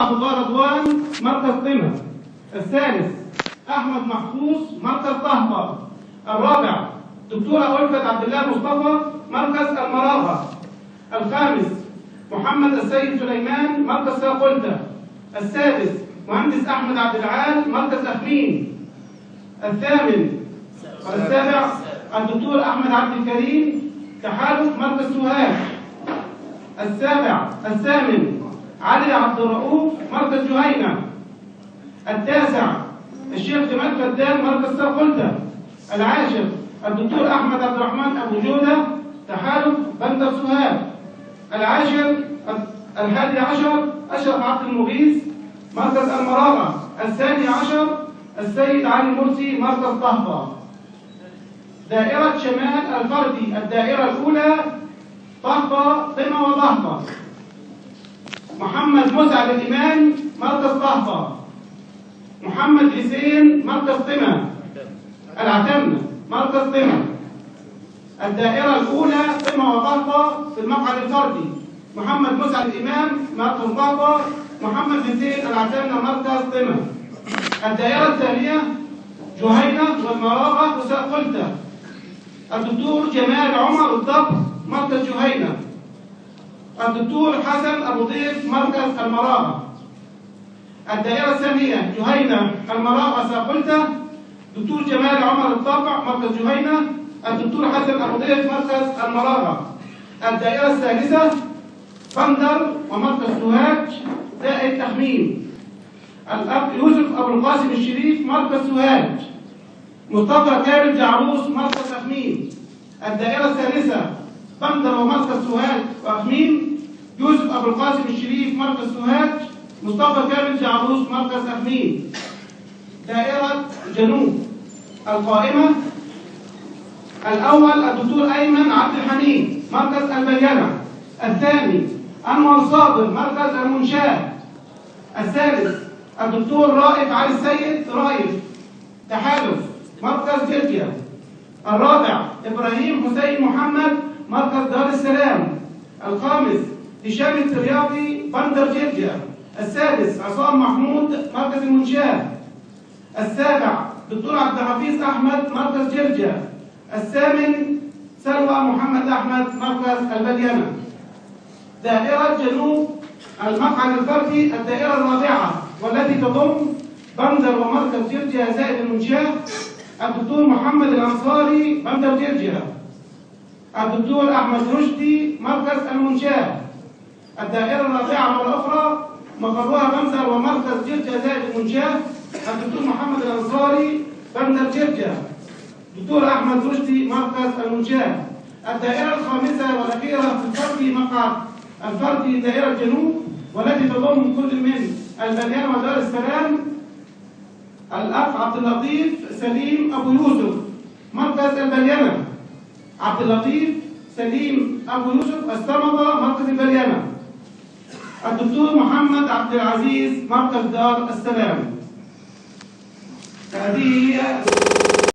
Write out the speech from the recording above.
الله رضوان مركز قمة. الثالث أحمد محفوظ مركز طهطا. الرابع دكتورة ألفت عبد الله مصطفى مركز المراغة. الخامس محمد السيد سليمان مركز ساقلتة. السادس مهندس أحمد عبد العال مركز أخمين. السابع الدكتور أحمد عبد الكريم تحالف مركز سوهاج. الثامن علي عبد الرؤوف مركز جهينة. التاسع الشيخ جمال فدان مركز ساقلتة. العاشر الدكتور أحمد عبد الرحمن أبو جودة تحالف بندر سوهاج. الحادي عشر أشرف عبد المغيث مركز المراغة. الثاني عشر السيد علي مرسي مركز طهطا. دائرة شمال الفردي. الدائرة الأولى طهطا قمة وطهطا. محمد مسعد الإمام مركز طهطا. محمد حسين مركز قمة. العتمة مركز قمة. الدائرة الأولى قمة وطهطا في المقعد الفردي. محمد مسعد الإمام مركز طهطا. محمد حسين العتمة مركز قمة. الدائرة الثانية جهينة والمراغة وساقلتة. الدكتور جمال عمر الضبط مركز جهينة. الدكتور حسن أبو ضيف مركز المراغة. الدائرة الثانية جهينة المراغة ساقلتة. دكتور جمال عمر الضبع مركز جهينة. الدكتور حسن أبو ضيف مركز المراغة. الدائرة الثالثة بندر ومركز سوهاج زائد تخمين. الأب يوسف أبو القاسم الشريف مركز سوهاج. مصطفى كامل جعروس مركز أخمين. الدائرة الثالثة بندر ومركز سوهاج وأخمين. يوسف أبو القاسم الشريف مركز سوهاج. مصطفى كامل جعروس مركز أخمين. دائرة جنوب القائمة. الأول الدكتور أيمن عبد الحميد مركز البلينة. الثاني أنور صابر مركز المنشاة. الثالث الدكتور رائف علي السيد رائف تحالف مركز جرجيا. الرابع إبراهيم حسين محمد مركز دار السلام. الخامس هشام الترياضي بندر جرجيا. السادس عصام محمود مركز المنشاة. السابع دكتور عبد الحفيظ أحمد مركز جرجيا. الثامن سلوى محمد أحمد مركز البلينة. دائرة جنوب المقعد الفردي. الدائرة الرابعة والتي تضم بندر ومركز جرجيا زائد المنشاة الدكتور محمد الأنصاري بندر جرجيا. الدكتور أحمد رشدي مركز المنشاة. الدائرة الرابعة والأخرى مقرها بندر ومركز جرجيا زائد المنشاة الدكتور محمد الأنصاري بندر جرجيا. الدكتور أحمد رشدي مركز المنشاة. الدائرة الخامسة والأخيرة في الفردي مقعد الفردي دائرة جنوب والتي تضم كل من البليان ودار السلام الأخ عبد اللطيف سليم أبو يوسف مركز البلينة. عبد اللطيف سليم أبو يوسف السمطة مركز البلينة. الدكتور محمد عبد العزيز مركز دار السلام. هذه هي